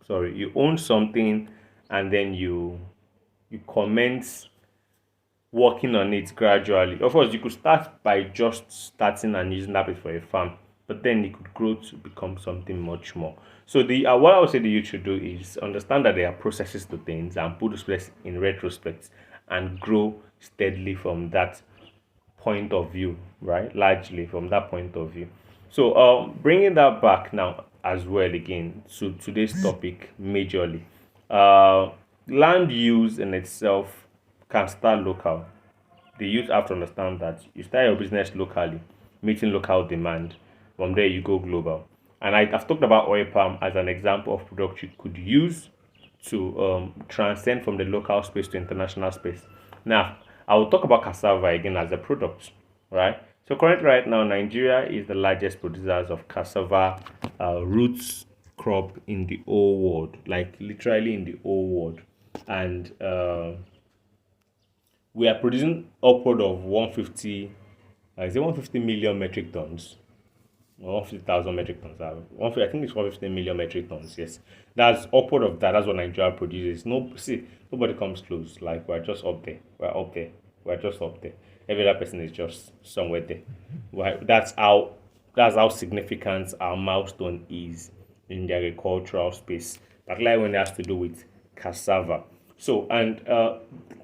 you own something, and then you commence working on it gradually. Of course, you could start by just starting and using that place for a farm, but then it could grow to become something much more. So the what I would say the youth should do is understand that there are processes to things and put those processes in retrospect and grow steadily from that point of view, right? Largely from that point of view. So, bringing that back now as well again to today's topic majorly, uh, land use in itself can start local. The youth have to understand that you start your business locally, meeting local demand. From there, you go global. And I've talked about oil palm as an example of product you could use to transcend from the local space to international space. Now, I will talk about cassava again as a product, right? So currently, right now, Nigeria is the largest producers of cassava roots crop in the whole world, like literally in the whole world, and we are producing upward of 150, is it 150 million metric tons? 150,000 metric tons. I think it's 150 million metric tons. Yes, that's upward of that. That's what Nigeria produces. No, see, nobody comes close. Like we're just up there. We're up there. We're just up there. Every other person is just somewhere there. Right? That's how significant our milestone is in the agricultural space, particularly when it has to do with cassava. So, and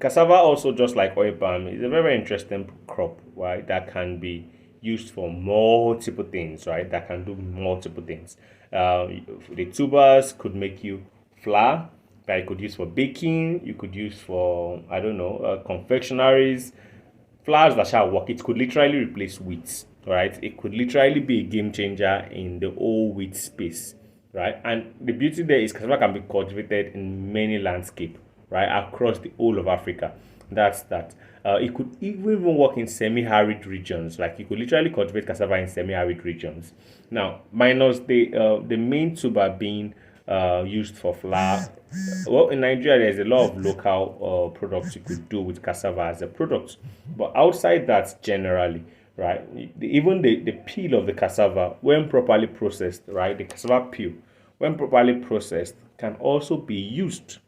cassava also, just like oil palm, is a very interesting crop, right? That can be used for multiple things, right? That can do multiple things. The tubers could make you flour that you could use for baking. You could use for, I don't know, confectionaries, flours that shall work. It could literally replace wheat, right? It could literally be a game changer in the whole wheat space, right? And the beauty there is cassava can be cultivated in many landscape, right, across the whole of Africa. That's that. It could even work in semi-arid regions. Like you could literally cultivate cassava in semi-arid regions. Now, minus the main tuber being used for flour. Well, in Nigeria, there's a lot of local products you could do with cassava as a product. But outside that, generally, right, even the peel of the cassava, when properly processed, right, the cassava peel, when properly processed, can also be used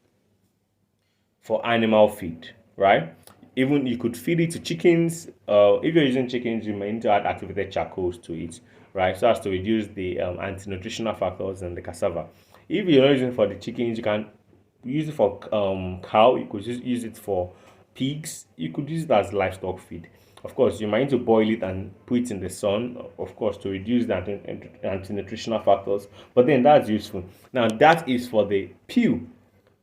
for animal feed, right? Even you could feed it to chickens. If you're using chickens, you may need to add activated charcoals to it, right? So as to reduce the anti-nutritional factors in the cassava. If you're not using it for the chickens, you can use it for cow. You could use it for pigs. You could use it as livestock feed. Of course, you might need to boil it and put it in the sun, of course, to reduce the anti-nutritional factors. But then that's useful. Now, that is for the peel.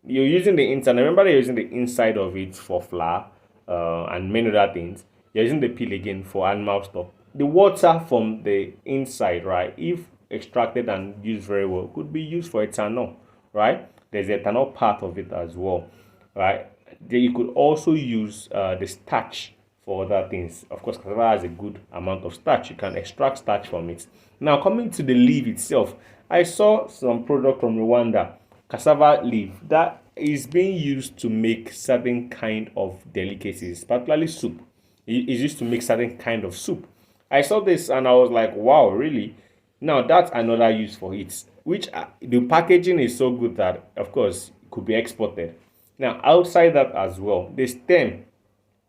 You're using the inside. Remember, you're using the inside of it for flour and many other things. You're using the peel again for animal stuff. The water from the inside, right, if extracted and used very well, could be used for ethanol, right? There's the ethanol part of it as well, right? Then you could also use the starch for other things. Of course, cassava has a good amount of starch. You can extract starch from it. Now, coming to the leaf itself, I saw some product from Rwanda, cassava leaf, that is being used to make certain kind of delicacies, particularly soup. It is used to make certain kind of soup. I saw this and I was like, wow, really? Now that's another use for it, which the packaging is so good that, of course, it could be exported. Now, outside that as well, the stem,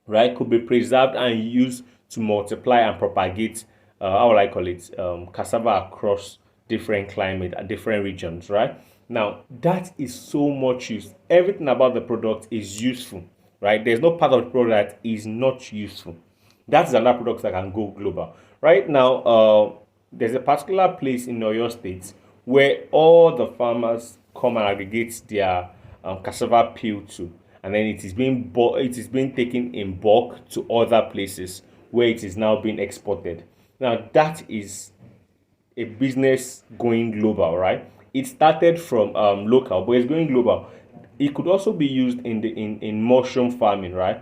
right, could be preserved and used to multiply and propagate, how will I call it, cassava across different climate and different regions, right? Now, that is so much use. Everything about the product is useful, right? There's no part of the product that is not useful. That's another product that can go global. Right now, there's a particular place in Oyo State where all the farmers come and aggregate their cassava peel to, and then it is being taken in bulk to other places where it is now being exported. Now that is a business going global, right? It started from local, but it's going global. It could also be used in mushroom farming, right?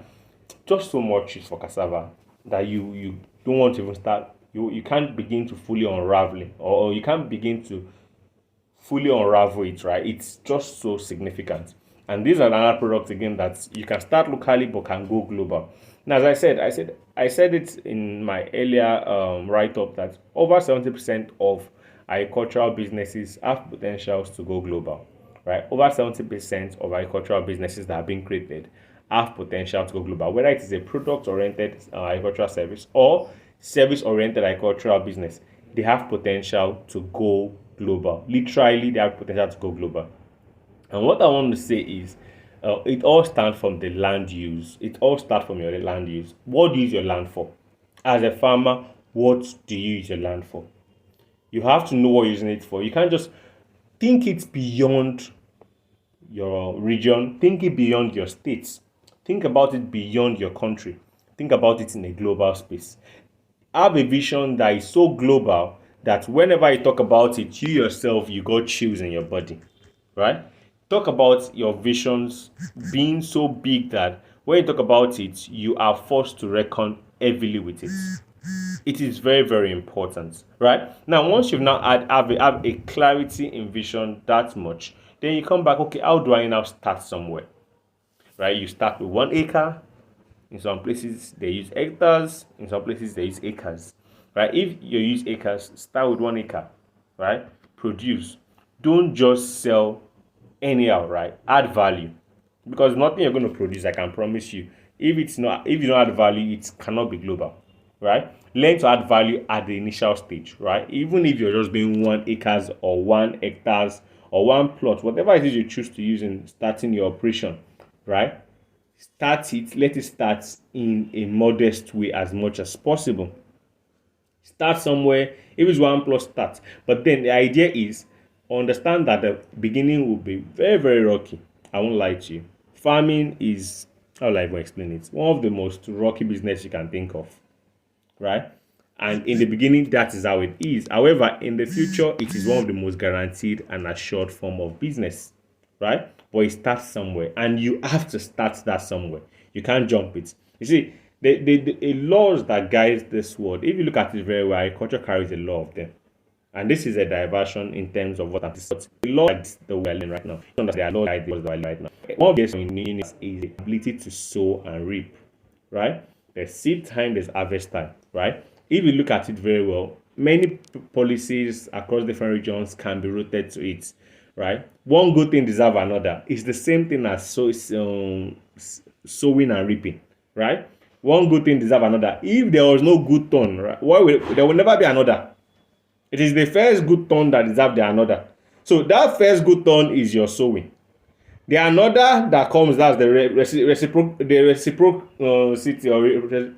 Just so much use for cassava that you don't want to even start. You can't begin to fully unravel it, or you can't begin to fully unravel it, right? It's just so significant. And these are another products again that you can start locally but can go global. Now, as I said it in my earlier write-up that over 70% of agricultural businesses have potentials to go global, right? Over 70% of agricultural businesses that are being created have potential to go global, whether it is a product-oriented agricultural service or service-oriented agricultural business. They have potential to go global. Literally, they have potential to go global. And what I want to say is, it all starts from the land use. It all starts from your land use. What do you use your land for? As a farmer, what do you use your land for? You have to know what you're using it for. You can't just think it beyond your region, think it beyond your states, think about it beyond your country, think about it in a global space. Have a vision that is so global that whenever you talk about it, you yourself, you got chills in your body, right? Talk about your visions being so big that when you talk about it, you are forced to reckon heavily with it. It is very, very important, right? Now, once you've now have a clarity in vision that much, then you come back, okay, how do I now start somewhere, right? You start with 1 acre. In some places, they use hectares. In some places, they use acres, right? If you use acres, start with 1 acre, right? Produce. Don't just sell anyhow, right? Add value, because nothing you're going to produce, I can promise you, if you don't add value, it cannot be global, right? Learn to add value at the initial stage, right? Even if you're just doing 1 acres or 1 hectares or one plot, whatever it is you choose to use in starting your operation, right? Start it, let it start in a modest way as much as possible. Start somewhere. If it's 1 plus, start. But then the idea is, understand that the beginning will be very, very rocky. I won't lie to you. Farming is, how will I even explain it? One of the most rocky business you can think of, right? And in the beginning, that is how it is. However, in the future, it is one of the most guaranteed and assured form of business, right? But it starts somewhere, and you have to start that somewhere. You can't jump it. You see, the laws that guide this world, if you look at it very well, agriculture carries a law of them. And this is a diversion in terms of what I'm saying. The law that the we are learning right now. There are laws that guide right now. One of the is the ability to sow and reap, right? There's seed time, there's harvest time, right? If you look at it very well, many policies across different regions can be rooted to it, right? One good thing deserves another. It's the same thing as sowing and reaping, right? One good thing deserves another. If there was no good turn, right, there will never be another. It is the first good turn that deserves the another. So that first good turn is your sowing. The another that comes, that's the reciprocity or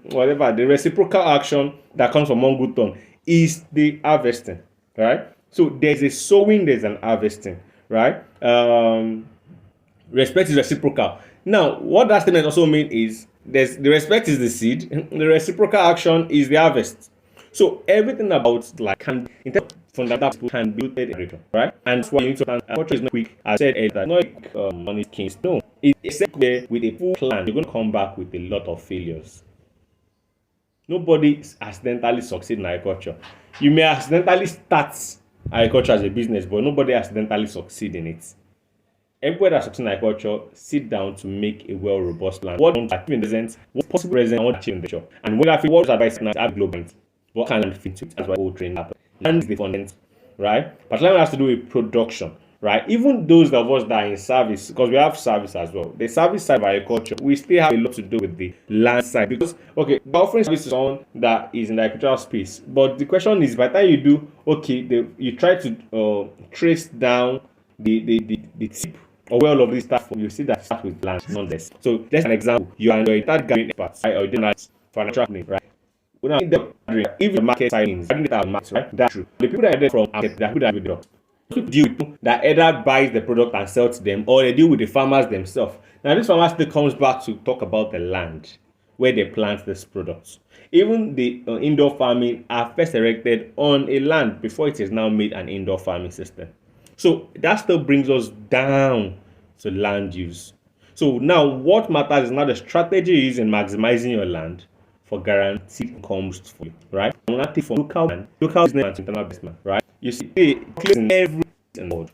whatever, the reciprocal action that comes from one good turn is the harvesting, right? So there's a sowing, there's an harvesting, right? Respect is reciprocal. Now, what that statement also means is the respect is the seed, the reciprocal action is the harvest. So everything about can in terms of fundamental can be rooted in, right? And that's why you need to understand culture is not quick. As I said earlier, not like money kings. No, it's where with a full plan, you're going to come back with a lot of failures. Nobody accidentally succeeds in agriculture. You may accidentally start agriculture as a business, but nobody accidentally succeeds in it. Everybody that succeeds in agriculture sit down to make a well robust plan. What don't achieve in the present, what possible present, and what achieve in the future. And when I feel what advice now have global. What kind of fit to it? That's why whole training happens. And the fundament, right? But land has to do with production, right? Even those of us that are in service, because we have service as well. The service side of agriculture, we still have a lot to do with the land side. Because we're offering service to someone that is in the agricultural space. But the question is, by the time you do, you try to trace down the tip or where all of this stuff from, you see that starts with land, nonetheless. So that's an example. You are a third guy experts, right? Or you didn't have financial company, right? If the market silence, right? That's true. The people that are there from market, that deal with people that either buys the product and sells to them, or they deal with the farmers themselves. Now, this farmer still comes back to talk about the land where they plant these products. Even the indoor farming are first erected on a land before it is now made an indoor farming system. So that still brings us down to land use. So now, what matters is now the strategy is in maximizing your land for guaranteed incomes for you, right? I'm not taking from local business and internal investment, right? You see, place in every in the world.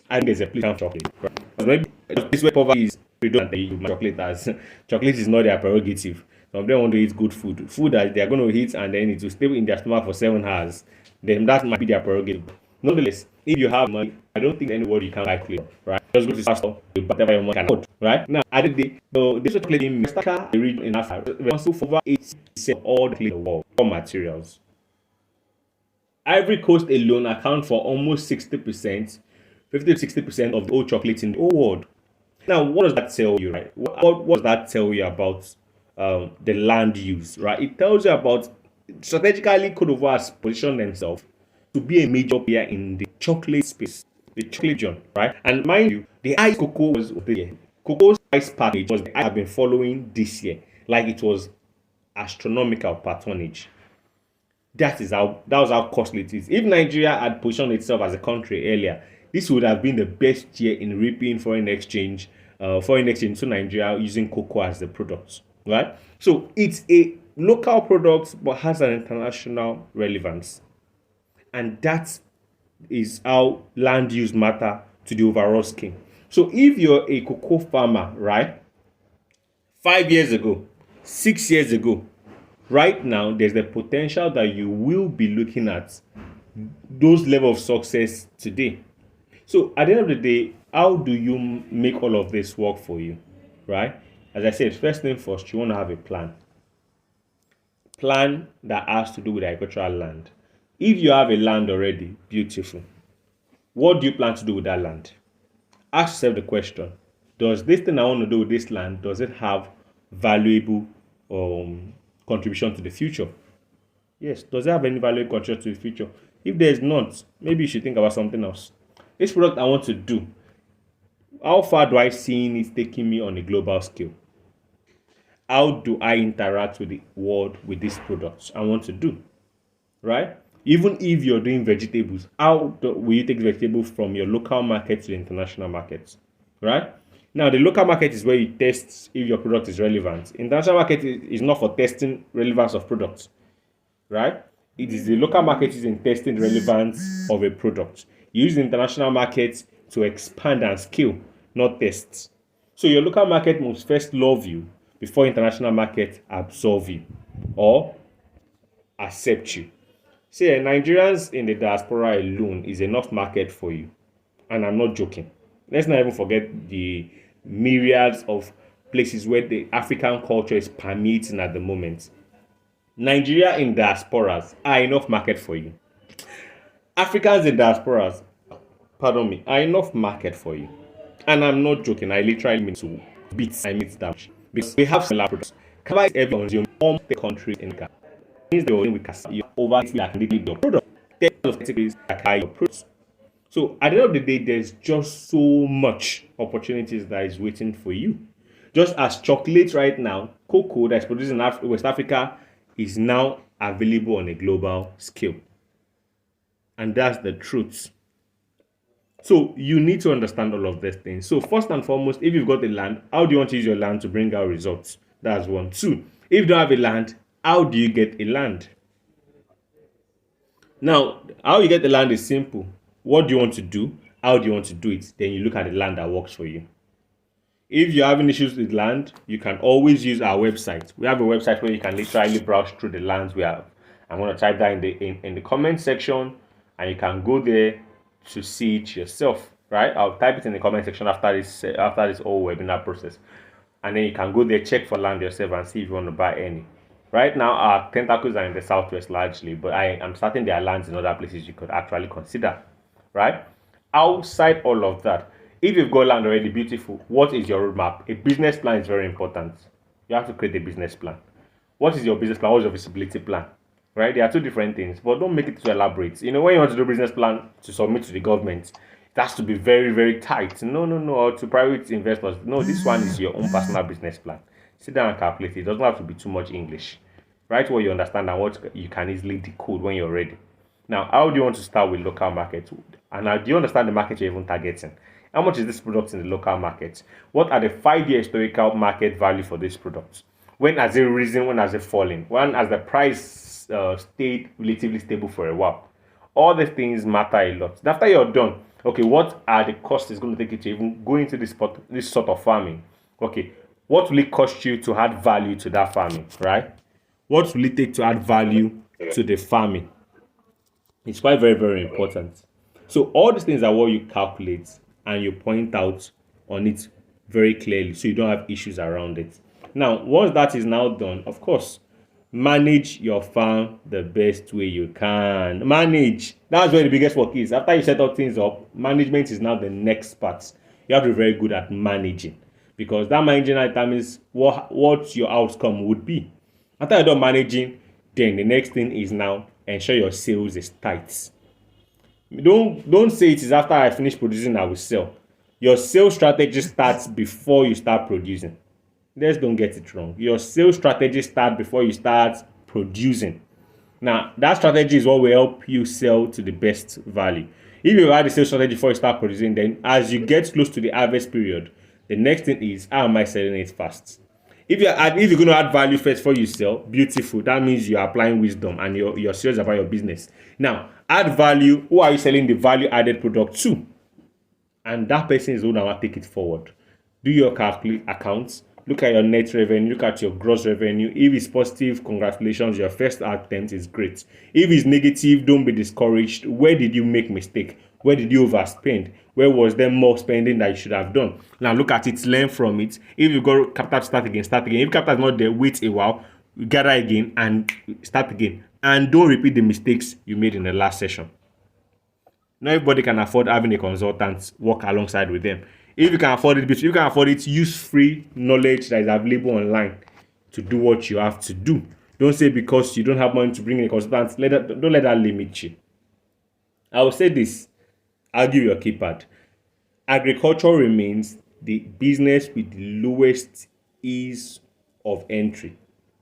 I think there's a place for chocolate, right? Because maybe this way poverty is predominant. Chocolate as chocolate is not their prerogative. Some of them want to eat good food that they are going to eat and then it will stay in their stomach for 7 hours. Then that might be their prerogative. Nonetheless, if you have money, I don't think anybody can buy flavor, right? Just go to the store, you buy whatever your money can afford, right? Now, at the day, this was played in West Africa, a region in Africa, responsible for over 80% of all the clay in the world, raw materials. Ivory Coast alone account for almost 60%, 50 to 60% of the whole chocolate in the whole world. Now, what does that tell you, right? What does that tell you about the land use, right? It tells you about strategically Cote d'Ivoire has positioned themselves to be a major player in the chocolate space, the chocolate region, right? And mind you, the ice cocoa was this year. Cocoa's price package was the I have been following this year, like it was astronomical per tonnage. That was how costly it is. If Nigeria had positioned itself as a country earlier, this would have been the best year in reaping foreign exchange to Nigeria using cocoa as the product, right? So it's a local product but has an international relevance, and that is how land use matter to the overall scheme. So if you're a cocoa farmer, right, 5 years ago, 6 years ago, right now there's the potential that you will be looking at those level of success today. So at the end of the day, how do you make all of this work for you, right? As I said, first thing first, you want to have a plan that has to do with agricultural land. If you have a land already, beautiful. What do you plan to do with that land? Ask yourself the question: does this thing I want to do with this land, does it have valuable contribution to the future? Yes. Does it have any valuable contribution to the future? If there is not, maybe you should think about something else. This product I want to do, how far do I see it taking me on a global scale? How do I interact with the world with these products I want to do, right? Even if you're doing vegetables, will you take vegetables from your local market to the international market, right? Now, the local market is where you test if your product is relevant. International market is not for testing relevance of products, right? It is the local market is in testing the relevance of a product. You use the international market to expand and scale, not test. So your local market must first love you before international market absorb you or accept you. See, Nigerians in the diaspora alone is enough market for you. And I'm not joking. Let's not even forget the myriads of places where the African culture is permeating at the moment. Nigeria in diasporas are enough market for you. Africans in diasporas, pardon me, are enough market for you. And I'm not joking. I literally mean to beat I mean that because we have similar products. Cover every consume all the countries in Ghana. Means the we can see over your product. Tens of categories that carry your products. So at the end of the day, there's just so much opportunities that is waiting for you. Just as chocolate right now, cocoa that's produced in West Africa is now available on a global scale. And that's the truth. So you need to understand all of these things. So first and foremost, if you've got a land, how do you want to use your land to bring out results? That's one. Two, if you don't have a land, how do you get a land? Now, how you get the land is simple. What do you want to do? How do you want to do it? Then you look at the land that works for you. If you're having issues with land, you can always use our website. We have a website where you can literally browse through the lands we have. I'm going to type that in the comment section, and you can go there to see it yourself, right? I'll type it in the comment section after this whole webinar process, and then you can go there, check for land yourself, and see if you want to buy any. Right now, our tentacles are in the southwest largely, but I am certain there are lands in other places you could actually consider, right? Outside all of that, if you've got land already, beautiful. What is your roadmap? A business plan is very important. You have to create a business plan. What is your business plan? What is your visibility plan? Right? There are two different things, but don't make it too elaborate. You know, when you want to do a business plan to submit to the government, it has to be very, very tight. No, or to private investors. No, this one is your own personal business plan. Sit down and calculate it. It doesn't have to be too much English. Write what you understand and what you can easily decode when you're ready. Now, how do you want to start with local market? And do you understand the market you're even targeting? How much is this product in the local market? What are the 5-year historical market value for this product? When has it risen? When has it fallen? When has the price stayed relatively stable for a while? All these things matter a lot. And after you're done, okay, what are the costs it's going to take you to even go into this sort of farming? Okay, what will it cost you to add value to that farming, right? What will it take to add value to the farming? It's quite very, very important. So all these things are what you calculate and you point out on it very clearly so you don't have issues around it. Now, once that is now done, of course, manage your farm the best way you can. Manage. That's where the biggest work is. After you set up things up, management is now the next part. You have to be very good at managing because that managing determines what your outcome would be. After you're done managing, then the next thing is now ensure your sales is tight. Don't say it is after I finish producing I will sell. Your sales strategy starts before you start producing. Let's don't get it wrong. Your sales strategy starts before you start producing. Now, that strategy is what will help you sell to the best value. If you had the sales strategy before you start producing, then as you get close to the harvest period, the next thing is how am I selling it fast? If you're going to add value first before you sell, beautiful. That means you're applying wisdom and you're serious about your business. Now, add value. Who are you selling the value added product to? And that person is the one that will take it forward. Do your accounts. Look at your net revenue. Look at your gross revenue. If it's positive, congratulations. Your first attempt is great. If it's negative, don't be discouraged. Where did you make mistake? Where did you overspend? Where was there more spending that you should have done? Now look at it, learn from it. If you got capital to start again, start again. If capital is not there, wait a while, gather again and start again. And don't repeat the mistakes you made in the last session. Not everybody can afford having a consultant work alongside with them. If you can afford it, use free knowledge that is available online to do what you have to do. Don't say because you don't have money to bring in a consultant, don't let that limit you. I will say this, argue your keypad. Agriculture remains the business with the lowest ease of entry,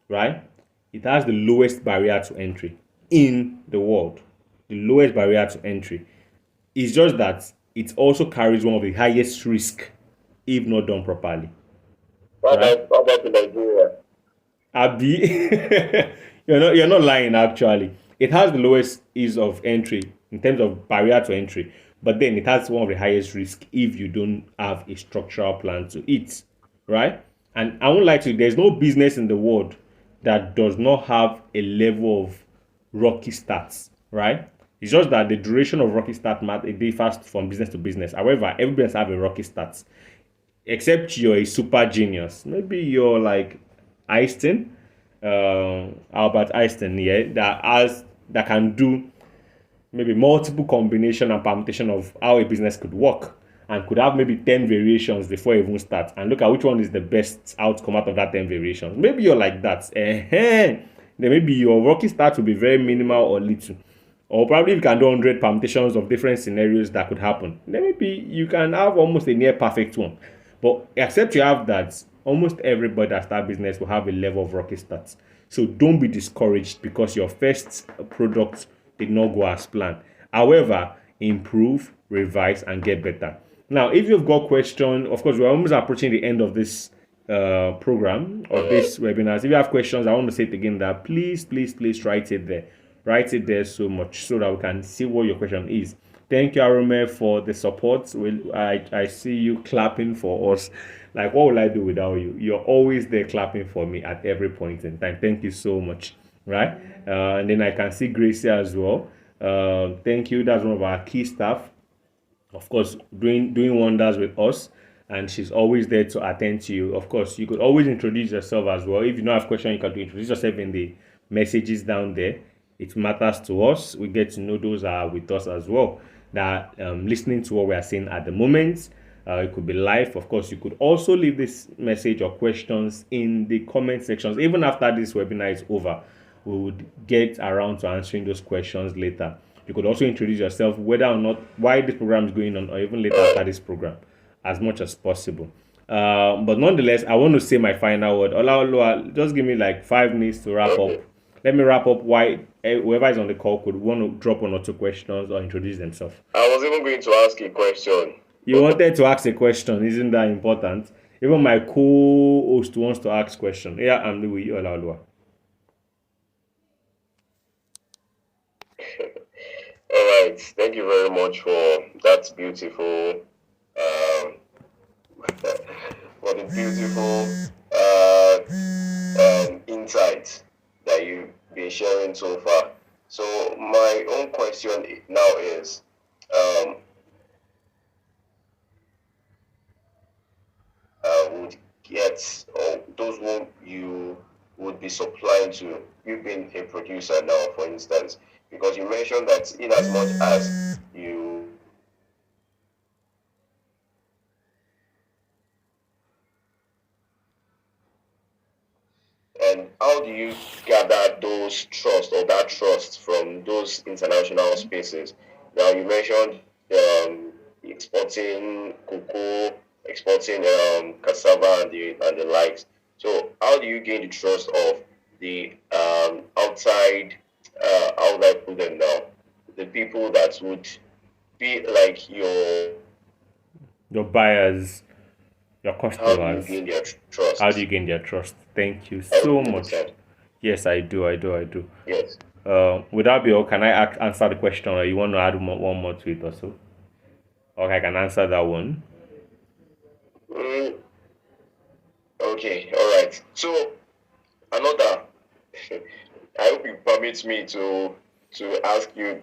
right? It has the lowest barrier to entry in the world. The lowest barrier to entry. It's just that it also carries one of the highest risk if not done properly. Right? How about in Nigeria? Abi, you're not lying actually. It has the lowest ease of entry in terms of barrier to entry, but then it has one of the highest risk if you don't have a structural plan to it, right? And I won't lie to you, there's no business in the world that does not have a level of rocky starts, right? It's just that the duration of rocky start it differs from business to business. However, every business have a rocky start, except you're a super genius. Maybe you're like Einstein, Albert Einstein, yeah, that can do maybe multiple combination and permutation of how a business could work and could have maybe 10 variations before it even start and look at which one is the best outcome out of that 10 variations. Maybe you're like that. Then maybe your rocky start will be very minimal or little. Or probably you can do 100 permutations of different scenarios that could happen. Then maybe you can have almost a near perfect one. But except you have that, almost everybody that start business will have a level of rocky starts. So don't be discouraged because your first product did not go as planned. However, improve, revise, and get better. Now, if you've got questions, of course, we're almost approaching the end of this program, of this webinar. If you have questions, I want to say it again that please write it there. Write it there so much so that we can see what your question is. Thank you, Arome, for the support. I see you clapping for us. Like, what will I do without you? You're always there clapping for me at every point in time. Thank you so much. Right? And then I can see Gracie as well. Thank you. That's one of our key staff. Of course, doing wonders with us. And she's always there to attend to you. Of course, you could always introduce yourself as well. If you don't have questions, you can introduce yourself in the messages down there. It matters to us. We get to know those are with us as well, that listening to what we are saying at the moment. It could be live. Of course, you could also leave this message or questions in the comment sections. Even after this webinar is over, we would get around to answering those questions later. You could also introduce yourself, whether or not why this program is going on, or even later after this program, as much as possible. But nonetheless, I want to say my final word. Olaoluwa, just give me like 5 minutes to wrap up. Let me wrap up why whoever is on the call could want to drop 1 or 2 questions or introduce themselves. I was even going to ask a question. You wanted to ask a question, isn't that important? Even my co-host wants to ask question. Yeah, I'm with you, Olaoluwa. All right. Thank you very much for that beautiful, um, for the beautiful insight that you've been sharing so far. So my own question now is, um, would get, or those whom you would be supplying to, you being a producer now, for instance, because you mentioned that in as much as you, and how do you gather those trust or that trust from those international spaces? Now you mentioned exporting cocoa, exporting cassava and the likes. So how do you gain the trust of the outside? How would I put them now? The people that would be like Your buyers, your how do you customers. gain their How do trust? you gain their trust? Thank you I hope so you much. understand. Yes, I do. I do. Yes. Would that be all? Can I answer the question, or you want to add one more to it or so? Okay, I can answer that one. Mm, okay. All right. So another. I hope you permit me to ask you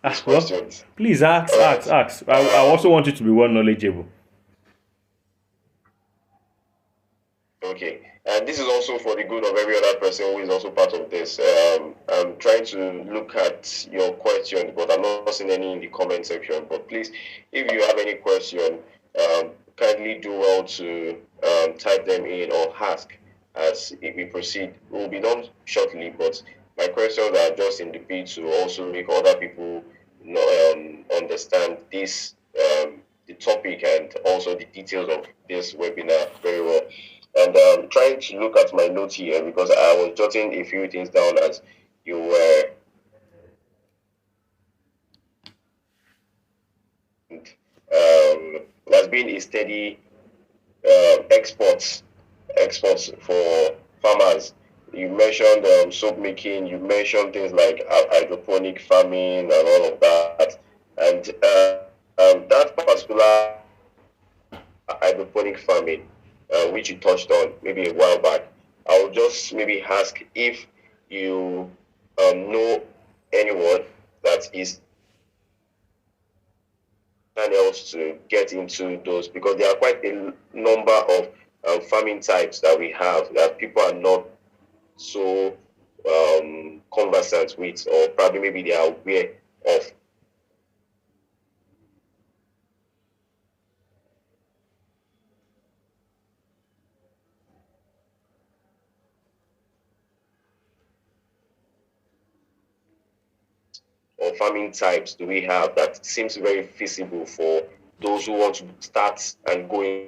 these Well, questions. please ask, All ask, right. ask. I also want you to be well knowledgeable. Okay. And this is also for the good of every other person who is also part of this. I'm trying to look at your questions, but I'm not seeing any in the comment section. But please, if you have any question, kindly do well to type them in or ask as if we proceed. It will be done shortly, but my questions are just in the bid to also make other people know, understand this, the topic and also the details of this webinar very well. And trying to look at my notes here because I was jotting a few things down as you were. There's been a steady exports for farmers. You mentioned soap making. You mentioned things like hydroponic farming and all of that. And that particular hydroponic farming, which you touched on maybe a while back, I will just maybe ask if you know anyone that is else to get into those because there are quite a number of farming types that we have that people are not so conversant with, or probably maybe they are aware of. Or farming types do we have that seems very feasible for those who want to start and go in?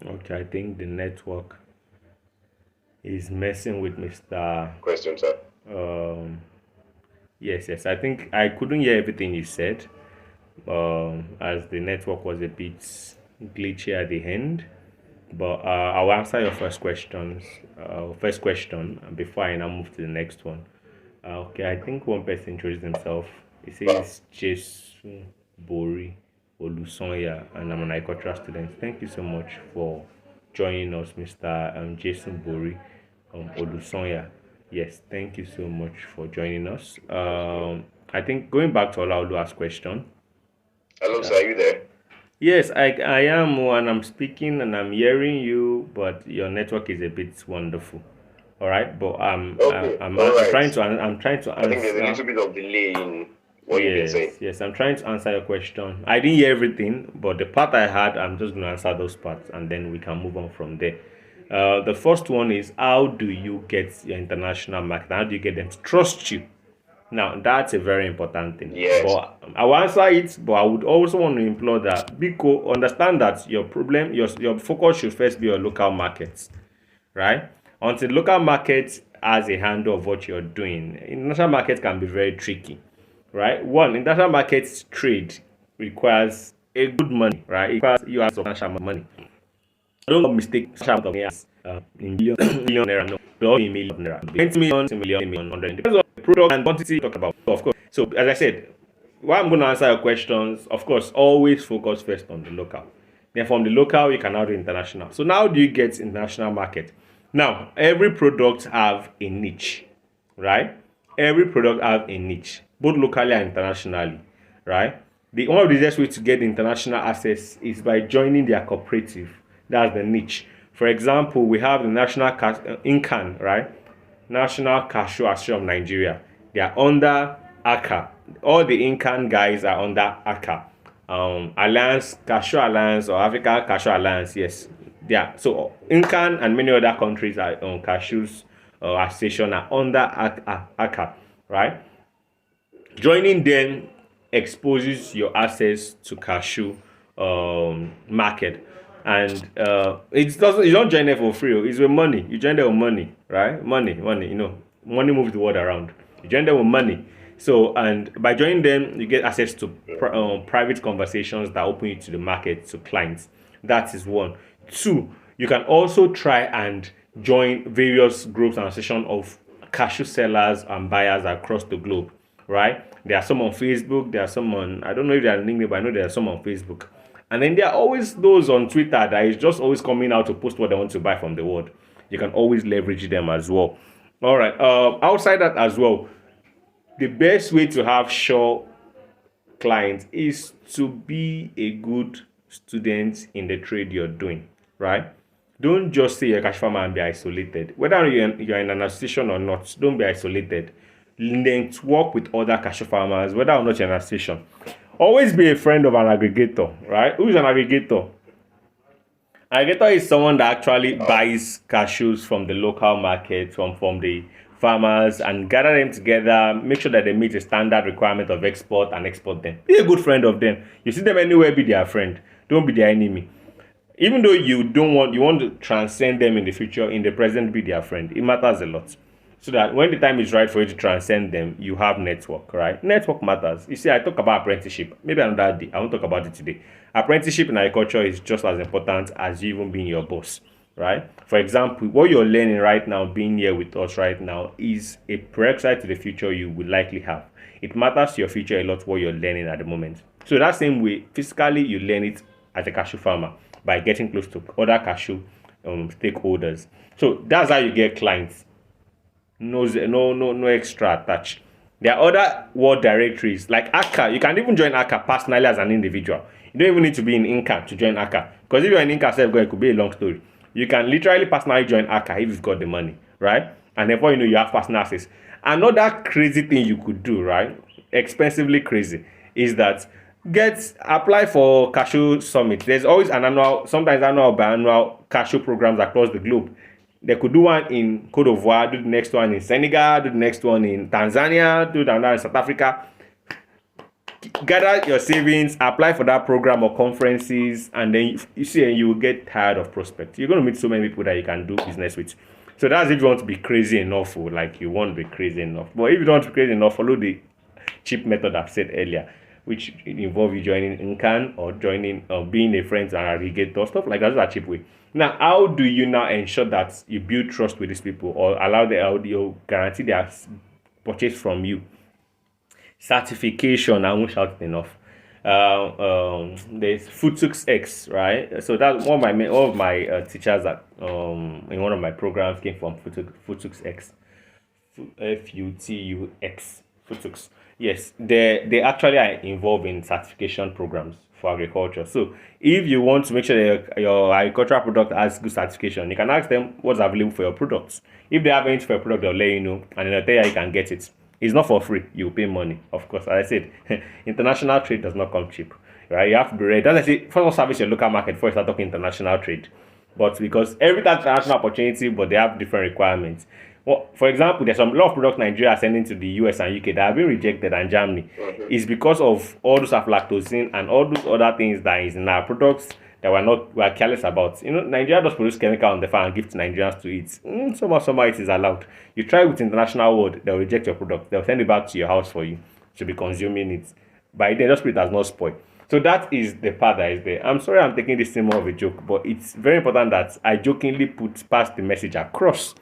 Okay, I think the network is messing with Mr. Question, sir. Um, yes, yes. I think I couldn't hear everything you said, as the network was a bit glitchy at the end. But I'll answer your first question before I now move to the next one. Okay, I think one person introduced himself. He Wow. says Jason Bori Olusonya, and I'm an agricultural student. Thank you so much for joining us, Mr. Jason Bori Olusonya. Yes, thank you so much for joining us. I think going back to Olaoluwa's question. Hello, sir. Are you there? Yes, I am, and I'm speaking and I'm hearing you, but your network is a bit wonderful. All right, but Okay. All right. I'm trying to I think there's a answer. little bit of delay in what you've been saying. Yes, yes, I'm trying to answer your question. I didn't hear everything, but the part I had, I'm just going to answer those parts, and then we can move on from there. The first one is, how do you get your international market? How do you get them to trust you? Now, that's a very important thing. Yes. But I will answer it, but I would also want to implore that Biko, understand that your focus should first be on local markets, right? Until local markets has a handle of what you're doing, international market can be very tricky, right? One, international markets trade requires a good money, right? It requires you have substantial money. Don't mistake such amount of money as in billion, billion naira. No, but all in million naira. 20 million, 10 million, 10 million, 100. Depends on the product and quantity you talk about. So, of course. So, as I said, while I'm going to answer your questions, of course, always focus first on the local. Then from the local, you can now do international. So now do you get international market? Now, every product have a niche, right? Every product have a niche, both locally and internationally, right? The one of the easiest way to get international access is by joining their cooperative. That's the niche. For example, we have the Incan, right? National Cashew Association of Nigeria. They are under ACA. All the Incan guys are under ACA. Alliance, Cashew Alliance or African Cashew Alliance, yes. Yeah. So Incan and many other countries are cashews association are under ACA, right? Joining them exposes your access to cashew market, and it doesn't. You don't join them for free. It's with money. You join them with money, right? Money. Money moves the world around. You join them with money. So, and by joining them, you get access to private conversations that open you to the market, to clients. That is one. Two, you can also try and join various groups and associations of cashew sellers and buyers across the globe, right? There are some on Facebook, there are some on, I don't know if they are LinkedIn, but I know there are some on Facebook. And then there are always those on Twitter that is just always coming out to post what they want to buy from the world. You can always leverage them as well. All right. Outside that as well, the best way to have sure clients is to be a good student in the trade you're doing, right? Don't just say you're a cash farmer and be isolated. Whether you're in an association or not, don't be isolated. Network with other cashew farmers, whether or not you're in an association. Always be a friend of an aggregator, right? Who is an aggregator? Aggregator is someone that actually buys cashews from the local market, from the farmers, and gather them together, make sure that they meet the standard requirement of export and export them. Be a good friend of them. You see them anywhere, be their friend. Don't be their enemy. Even though you want to transcend them in the future, in the present, be their friend. It matters a lot. So that when the time is right for you to transcend them, you have network, right? Network matters. You see, I talk about apprenticeship. Maybe another day. I won't talk about it today. Apprenticeship in agriculture is just as important as you even being your boss, right? For example, what you're learning right now, being here with us right now, is a prerequisite to the future you will likely have. It matters to your future a lot what you're learning at the moment. So that same way, physically, you learn it as a cashew farmer by getting close to other cashew stakeholders. So that's how you get clients. No extra attach. There are other word directories like ACA. You can even join ACA personally as an individual. You don't even need to be in Inca to join ACA. Because if you're in Inca, it could be a long story. You can literally personally join ACA if you've got the money, right? And therefore, you have personal access. Another crazy thing you could do, right? Expensively crazy, is that apply for cashew summit. There's always an annual, sometimes annual biannual cashew programs across the globe. They could do one in Cote d'Ivoire, do the next one in Senegal, do the next one in Tanzania, do another in South Africa. Gather your savings, apply for that program or conferences, and then you will get tired of prospects. You're going to meet so many people that you can do business with. So that's if you want to be crazy enough, or like you want to be crazy enough. But if you don't want to be crazy enough, follow the cheap method I've said earlier, which involve you joining Incan or joining being a friend and aggregator, stuff like that. That's a cheap way. Now, how do you now ensure that you build trust with these people or allow the audio guarantee their purchase from you? Certification, I won't shout it enough. There's Futux X, right? So that all of my teachers that in one of my programs came from Futux X, FUTUX, Futux. Yes, they actually are involved in certification programs for agriculture. So if you want to make sure that your agricultural product has good certification, you can ask them what's available for your products. If they have anything for your product, they'll let you know, and then they'll tell you how you can get it. It's not for free. You pay money, of course. As I said, international trade does not come cheap, right? You have to be ready. That's why I say, first of all, service your local market before you start talking international trade. But because every time international opportunity, but they have different requirements. Well, for example, there's some lot of products Nigeria are sending to the US and UK that have been rejected, and Germany. It's because of all those aflatoxin and all those other things that is in our products that we're careless about. Nigeria does produce chemical on the farm and give to Nigerians to eat. Somehow it is allowed. You try with international world, they'll reject your product. They'll send it back to your house for you to be consuming it. By then, just put it as not spoiled. So that is the part that is there. I'm sorry I'm taking this thing more of a joke, but it's very important that I jokingly pass the message across,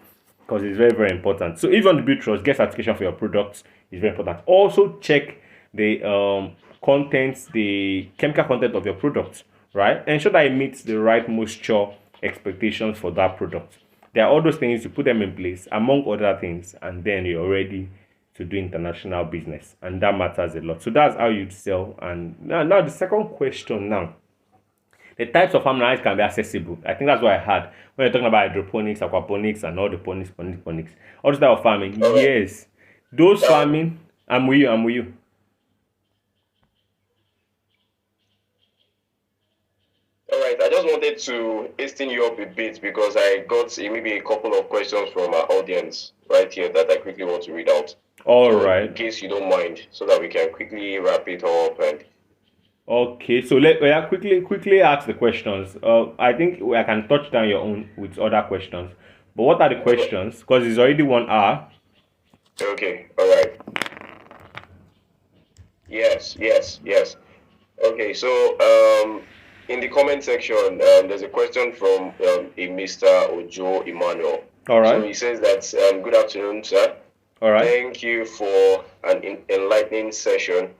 because it's very, very important. So if you want to build trust, get certification for your products. It's very important. Also check the contents, the chemical content of your products, right? Ensure that it meets the right moisture expectations for that product. There are all those things, you put them in place, among other things, and then you're ready to do international business. And that matters a lot. So that's how you sell. And now the second question now. The types of farmland can be accessible. I think that's what I had when you're talking about hydroponics, aquaponics, and all the ponics. All this type of farming. All right. Yes. Those farming, I'm with you. All right. I just wanted to hasten you up a bit because I got maybe a couple of questions from our audience right here that I quickly want to read out. All So, right. in case you don't mind, so that we can quickly wrap it up and Okay, so quickly ask the questions. I think I can touch down your own with other questions. But what are the questions? Because it's already 1 hour. okay. All right. Yes. Okay, so in the comment section, there's a question from a Mr. Ojo Emmanuel. All So right. he says that, good afternoon, sir. All right. Thank you for an enlightening session.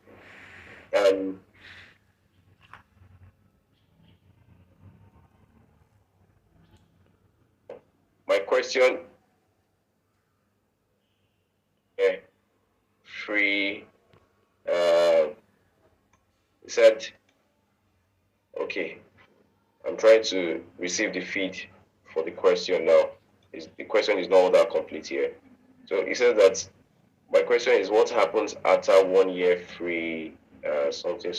My question, free, said, okay, I'm trying to receive the feed for the question now. The question is not all that complete here. So he says that my question is, what happens after 1 year free something?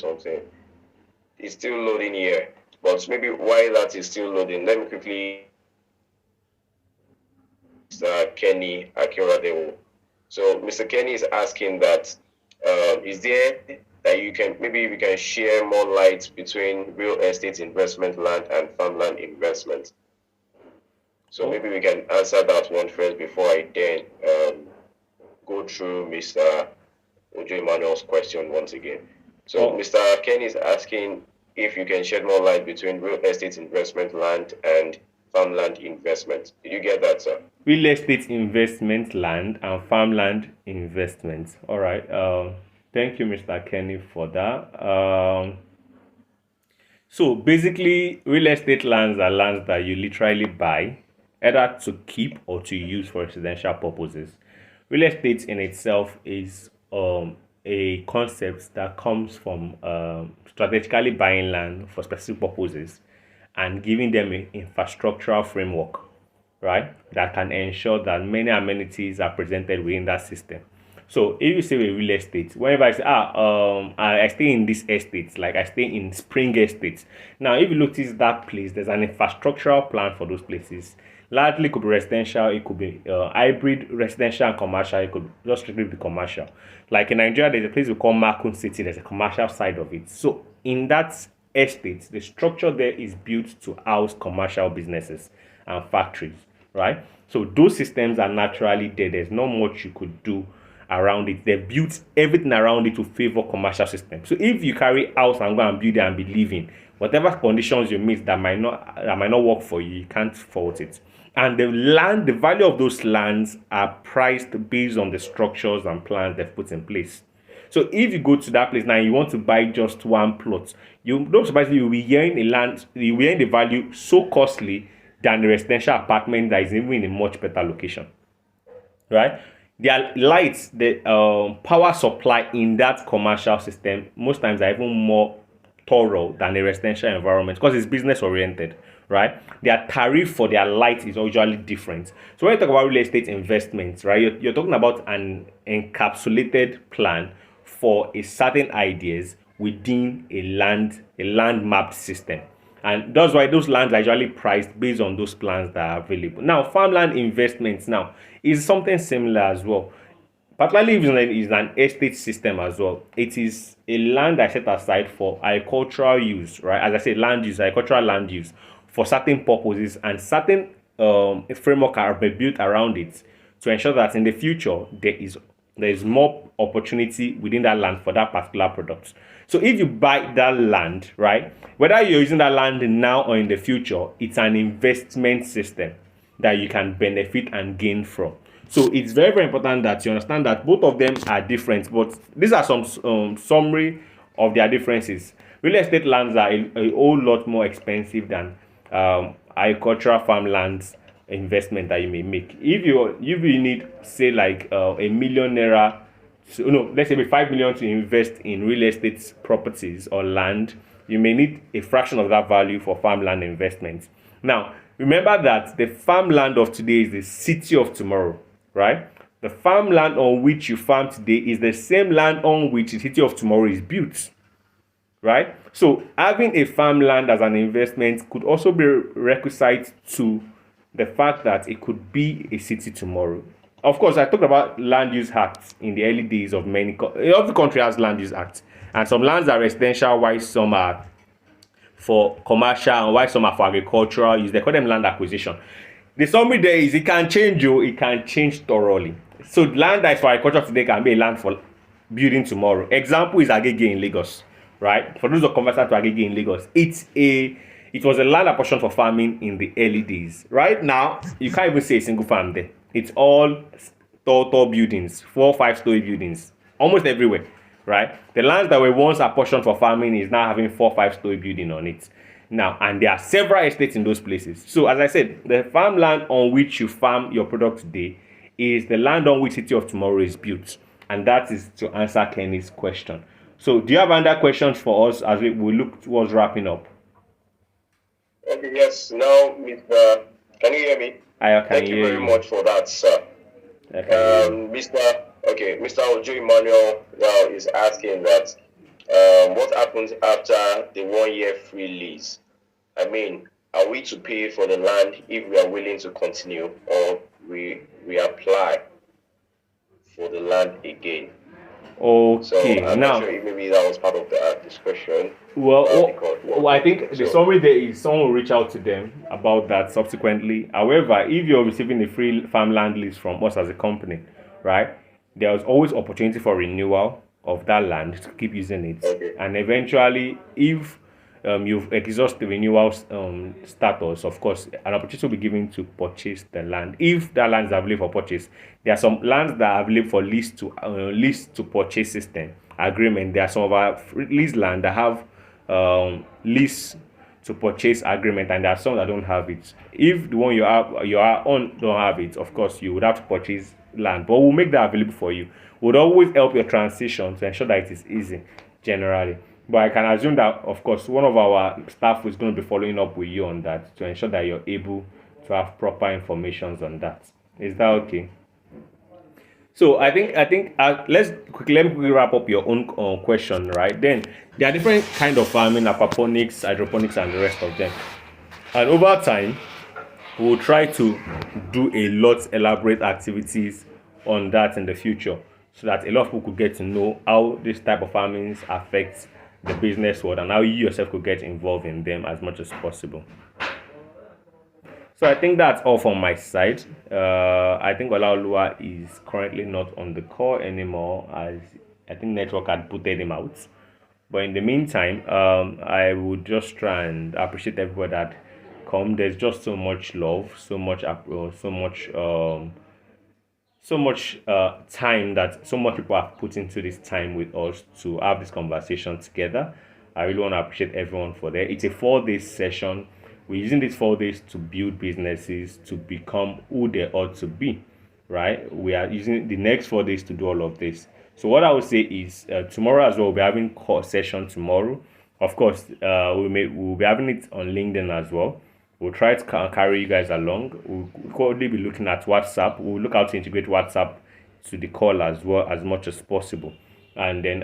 It's still loading here, but maybe while that is still loading, let me quickly Mr. Kenny Akioradewo. So Mr. Kenny is asking that is there that you can maybe we can share more light between real estate investment land and farmland investment. So maybe we can answer that one first before I then go through Mr. Ojo Emmanuel's question once again. So Mr. Kenny is asking if you can shed more light between real estate investment land and farmland investment. Did you get that, sir? Real estate investment land and farmland investment. All right. Thank you, Mr. Kenny, for that. So basically, real estate lands are lands that you literally buy either to keep or to use for residential purposes. Real estate in itself is a concept that comes from strategically buying land for specific purposes and giving them an infrastructural framework, right, that can ensure that many amenities are presented within that system. So if you say with real estate, whenever I say, I stay in this estate, like I stay in Spring Estate. Now, if you notice that place, there's an infrastructural plan for those places. Largely could be residential, it could be hybrid residential and commercial, it could just strictly be commercial. Like in Nigeria, there's a place we call Makun City, there's a commercial side of it. So in that estate, the structure there is built to house commercial businesses and factories, right? So those systems are naturally there. There's not much you could do around it. They've built everything around it to favor commercial systems. So if you carry house and go and build it and be living, whatever conditions you meet that might not work for you, you can't fault it. And the value of those lands are priced based on the structures and plans they've put in place. So if you go to that place now, you want to buy just one plot, you don't surprisingly you'll be hearing the value so costly than the residential apartment that is even in a much better location, right? Their lights, the power supply in that commercial system most times are even more thorough than a residential environment because it's business oriented, right? Their tariff for their light is usually different. So when you talk about real estate investments, right, you're talking about an encapsulated plan for a certain ideas within a land mapped system. And that's why those lands are usually priced based on those plans that are available. Now, farmland investments now is something similar as well. Particularly if it's an estate system as well. It is a land I set aside for agricultural use, right? As I said, land use, agricultural land use for certain purposes, and certain framework are built around it to ensure that in the future there is more opportunity within that land for that particular product. So if you buy that land, right, whether you're using that land now or in the future, it's an investment system that you can benefit and gain from. So it's very, very important that you understand that both of them are different, but these are some summary of their differences. Real estate lands are a whole lot more expensive than agricultural farmlands investment that you may make. If you need, say, like a 1 million naira, so no, let's say 5 million to invest in real estate properties or land, you may need a fraction of that value for farmland investments. Now, remember that the farmland of today is the city of tomorrow, right? The farmland on which you farm today is the same land on which the city of tomorrow is built, right? So having a farmland as an investment could also be requisite to the fact that it could be a city tomorrow. Of course, I talked about land use acts in the early days of every country has land use acts, and some lands are residential while some are for commercial and while some are for agricultural use. They call them land acquisition. The summary there is it can change, it can change thoroughly. So land that is for agriculture today can be a land for building tomorrow. Example is Agege in Lagos, right? For those who are conversant to Agege in Lagos, it was a land apportioned for farming in the early days. Right now, you can't even see a single farm there. It's all tall buildings, 4 5 story buildings, almost everywhere, right? The lands that were once apportioned for farming is now having 4 5 story building on it. Now, and there are several estates in those places. So, as I said, the farmland on which you farm your product today is the land on which city of tomorrow is built. And that is to answer Kenny's question. So, do you have other questions for us as we look towards wrapping up? Okay, yes. Now, Mr. Can you hear me? I can Thank you hear very you. much for that, sir. I can hear you. Mr. Ojo Emmanuel now is asking that what happens after the 1 year free lease? I mean, are we to pay for the land if we are willing to continue, or we apply for the land again? So Okay, I'm not sure now, if maybe that was part of the discussion. I think the summary there is someone will reach out to them about that subsequently. However, if you're receiving a free farmland lease from us as a company, right, there's always opportunity for renewal of that land to keep using it. Okay. And eventually, if you've exhausted the renewal status, of course, an opportunity will be given to purchase the land. If that land is available for purchase, there are some lands that are available for lease to purchase system agreement. There are some of our lease land that have lease to purchase agreement, and there are some that don't have it. If the one you are on don't have it, of course, you would have to purchase land, but we'll make that available for you. Would always help your transition to ensure that it is easy generally. But I can assume that, of course, one of our staff is going to be following up with you on that to ensure that you're able to have proper information on that. Is that okay? So I think let me quickly wrap up your own question, right? Then there are different kind of farming: aquaponics, hydroponics, and the rest of them. And over time, we'll try to do a lot elaborate activities on that in the future, so that a lot of people could get to know how this type of farming affects the business world and how you yourself could get involved in them as much as possible. So I think that's all from my side. I think Olaoluwa is currently not on the call anymore, as I think network had putted him out. But in the meantime, I would just try and appreciate everybody that come. There's just so much love, so much time that so much people have put into this time with us to have this conversation together. I really want to appreciate everyone for that. It's a 4 day session. We're using these 4 days to build businesses to become who they ought to be, right? We are using the next 4 days to do all of this. So what I would say is tomorrow as well, we'll be having core session tomorrow. Of course, we'll be having it on LinkedIn as well. We'll try to carry you guys along. We'll currently be looking at WhatsApp. We'll look out to integrate WhatsApp to the call as well as much as possible, and then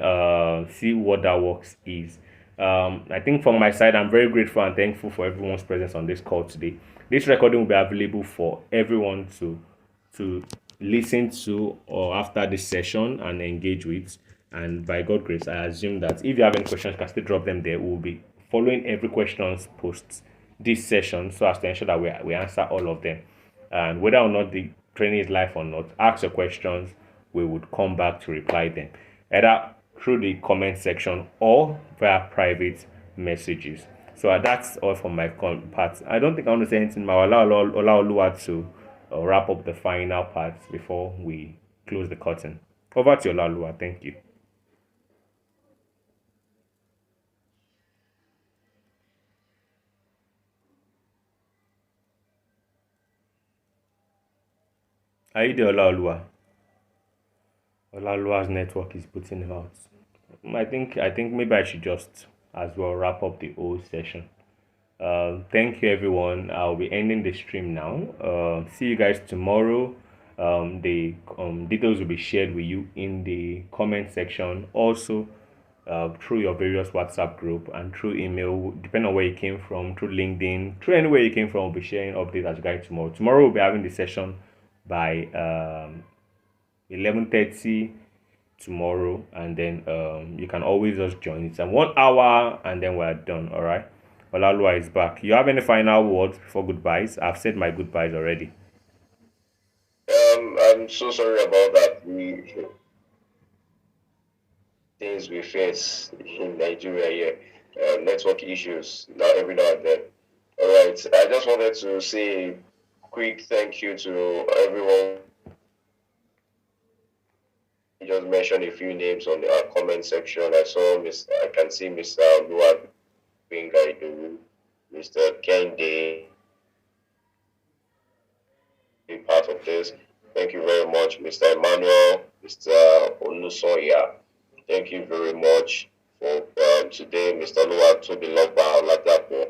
see what that works is. I think from my side, I'm very grateful and thankful for everyone's presence on this call today. This recording will be available for everyone to listen to or after this session and engage with. And by God grace, I assume that if you have any questions, you can still drop them there. We'll be following every questions post this session so as to ensure that we answer all of them. And whether or not the training is live or not, ask your questions. We would come back to reply them, either through the comment section or via private messages. So that's all from my part. I don't think I want to say anything. I'll allow Oluwa to wrap up the final part before we close the curtain. Over to you, Oluwa. Thank you. Are you there, Olaoluwa? Olaoluwa's network is putting him out. I think maybe I should just as well wrap up the whole session. Thank you, everyone. I'll be ending the stream now. See you guys tomorrow. The details will be shared with you in the comment section. Also, through your various WhatsApp group and through email, depending on where you came from, through LinkedIn, through anywhere you came from, we'll be sharing updates as you guys tomorrow. Tomorrow we'll be having the session by 11:30 tomorrow, and then you can always just join. It's 1 hour and then we're done. All right. Olalua is back. You have any final words before goodbyes? I've said my goodbyes already. I'm so sorry about that. The things we face in Nigeria here, network issues, not every now and then. All right. I just wanted to say a quick thank you to everyone. Just mention a few names on the comment section. I can see Mr. Luad Bingaidu, Mr. Kende, be part of this. Thank you very much, Mr. Emmanuel, Mr. Olusoya. Thank you very much for today, Mr. Luad Tobilogba Oladapo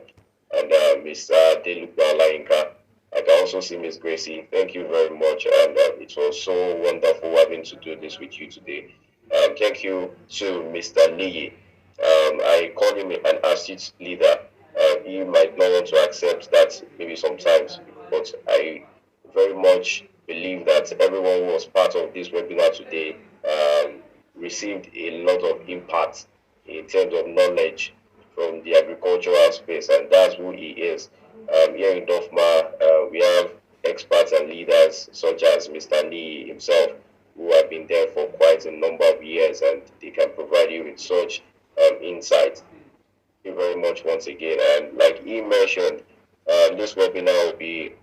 and Mr. Deluba Lainka. I can also see Miss Gracie. Thank you very much, and it was so wonderful having to do this with you today. Thank you to Mr. Niyi. I call him an astute leader. He might not want to accept that maybe sometimes, but I very much believe that everyone who was part of this webinar today received a lot of impact in terms of knowledge from the agricultural space, and that's who he is. Here in Dofma, we have experts and leaders such as Mr. Lee himself, who have been there for quite a number of years, and they can provide you with such insight. Thank you very much once again. And like he mentioned, this webinar will be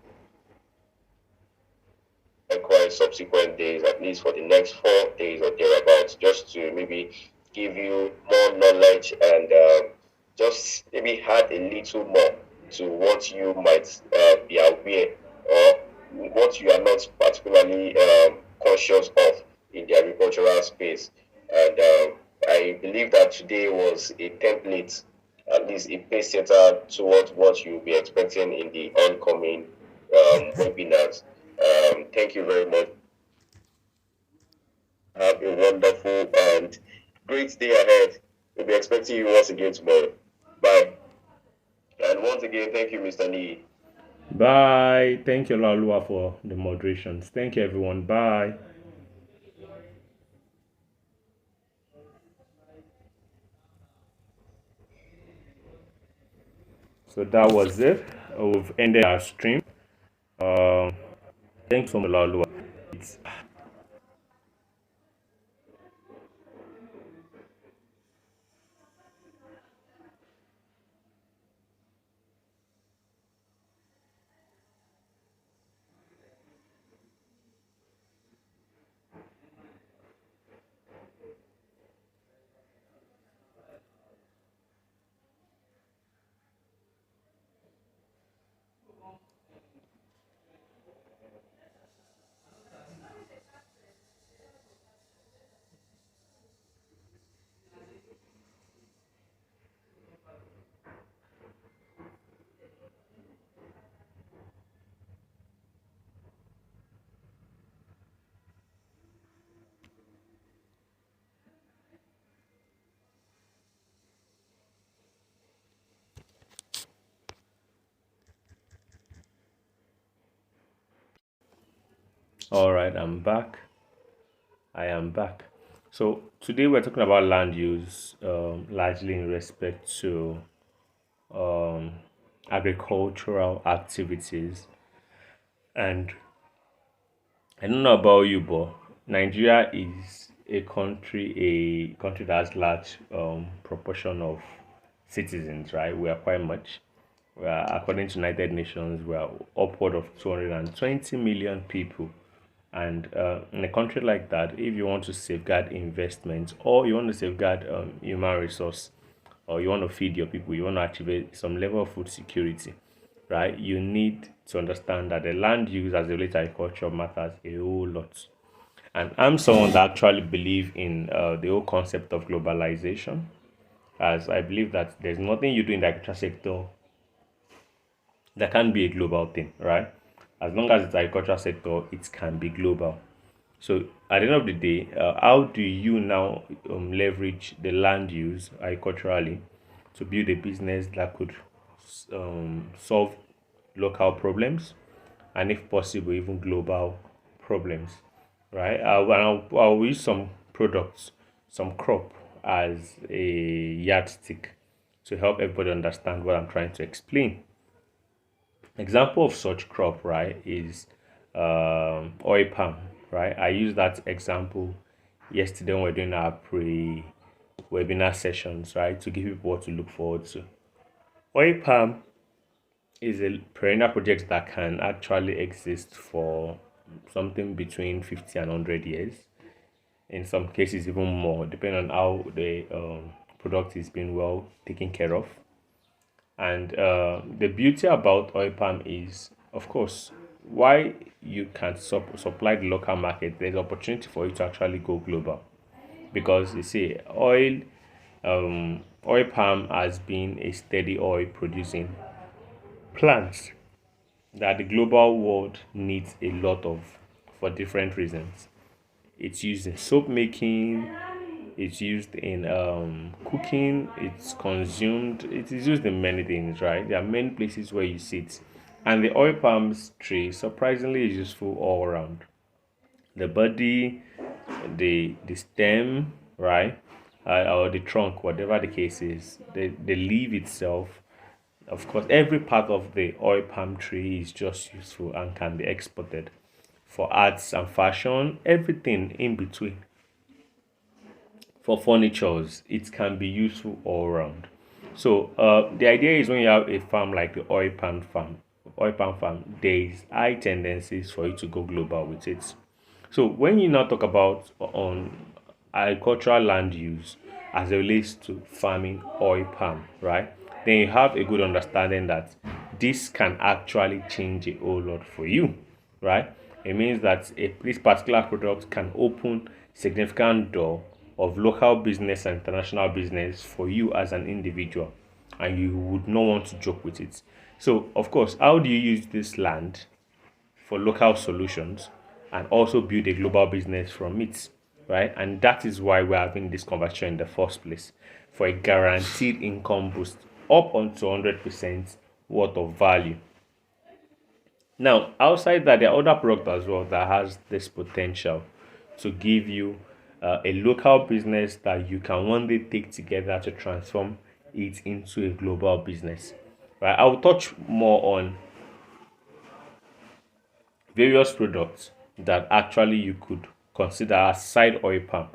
quite subsequent days, at least for the next 4 days or thereabouts, just to maybe give you more knowledge and just maybe add a little more to what you might be aware or what you are not particularly conscious of in the agricultural space. And I believe that today was a template, at least a pace setter towards what you'll be expecting in the oncoming webinars. Thank you very much. Have a wonderful and great day ahead. We'll be expecting you once again tomorrow. Bye. And once again, thank you, Mr. Lee. Bye. Thank you, Olalua, for the moderations. Thank you, everyone. Bye. So that was it. We've ended our stream. Thanks so much, Olalua. All right, I'm back. I am back. So today we're talking about land use, largely in respect to um, agricultural activities. And I don't know about you, but Nigeria is a country that has large proportion of citizens, right? We are quite much. We are, according to United Nations, we are upward of 220 million people. And in a country like that, if you want to safeguard investments or you want to safeguard human resource or you want to feed your people, you want to achieve some level of food security, right, you need to understand that the land use as it relates to agriculture matters a whole lot. And I'm someone that actually believe in the whole concept of globalization, as I believe that there's nothing you do in the agriculture sector that can be a global thing, right? As long as it's agricultural sector, it can be global. So at the end of the day, how do you now leverage the land use agriculturally to build a business that could solve local problems and, if possible, even global problems, right? I'll use some products, some crop as a yardstick to help everybody understand what I'm trying to explain. Example of such crop, right, is oil palm, right? I used that example yesterday when we are doing our pre-webinar sessions, right, to give people what to look forward to. Oil palm is a perennial project that can actually exist for something between 50 and 100 years. In some cases, even more, depending on how the product is being well taken care of. And the beauty about oil palm is, of course, why you can supply the local market, there's opportunity for you to actually go global. Because you see, oil palm has been a steady oil producing plant that the global world needs a lot of for different reasons. It's used in soap making, it's used in cooking, it's consumed, it is used in many things, right? There are many places where you see it. And the oil palm tree surprisingly is useful all around. The body, the stem, right? Or the trunk, whatever the case is, the leaf itself, of course, every part of the oil palm tree is just useful and can be exported for arts and fashion, everything in between. For furnitures, it can be useful all around. So the idea is when you have a farm like the oil palm farm, there is high tendencies for you to go global with it. So when you now talk about on agricultural land use as it relates to farming oil palm, right? Then you have a good understanding that this can actually change a whole lot for you, right? It means that this particular product can open significant door of local business and international business for you as an individual, and you would not want to joke with it. So, of course, how do you use this land for local solutions and also build a global business from it, right? And that is why we're having this conversation in the first place, for a guaranteed income boost up onto 100% worth of value. Now, outside that, there are other products as well that has this potential to give you a local business that you can one day take together to transform it into a global business. Right? I will touch more on various products that actually you could consider as side oil palm.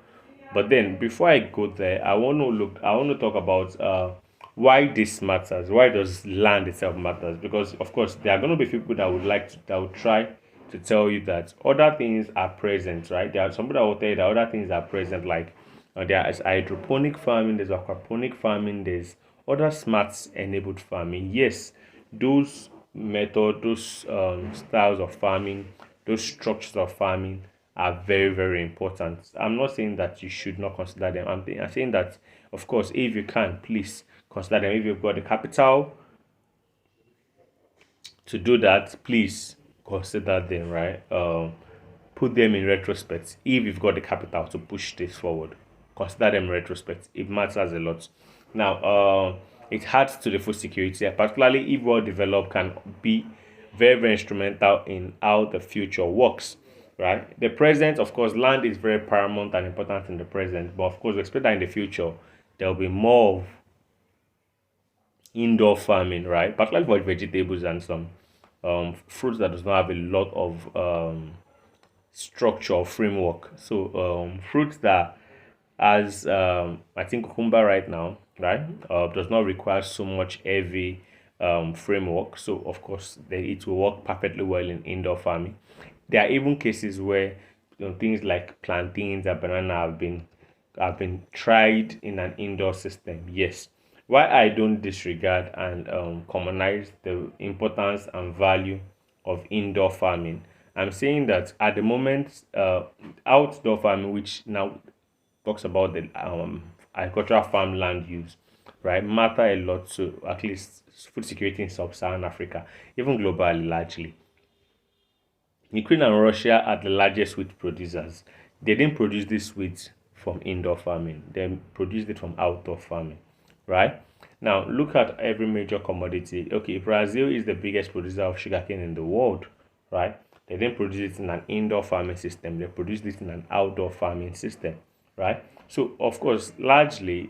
But then before I go there, I want to talk about why this matters. Why does land itself matters? Because of course there are going to be people that that would try to tell you that other things are present, right? There are some people that will tell you that other things are present, like there is hydroponic farming, there's aquaponic farming, there's other smart enabled farming. Yes, those those styles of farming, those structures of farming are very, very important. I'm not saying that you should not consider them. I'm saying that, of course, if you can, please consider them. If you've got the capital to do that, please consider them, right? Put them in retrospect. If you've got the capital to push this forward, consider them in retrospect. It matters a lot. Now, it adds to the food security, particularly if well developed, can be very, very instrumental in how the future works. Right, the present, of course, land is very paramount and important in the present, but of course, we expect that in the future there will be more of indoor farming, right? Particularly for vegetables and some fruits that does not have a lot of structure or framework. So fruits that as I think cucumber right now, right, does not require so much heavy framework. So of course, it will work perfectly well in indoor farming. There are even cases where things like plantains and banana have been tried in an indoor system. Yes, Why I don't disregard and commonize the importance and value of indoor farming. I'm saying that at the moment, outdoor farming, which now talks about the agricultural farmland use, right, matter a lot to at least food security in sub-Saharan Africa, even globally largely. Ukraine and Russia are the largest wheat producers. They didn't produce this wheat from indoor farming. They produced it from outdoor farming, right? Now look at every major commodity. Okay, Brazil is the biggest producer of sugarcane in the world, right? They didn't produce it in an indoor farming system. They produced it in an outdoor farming system, right? So of course, largely,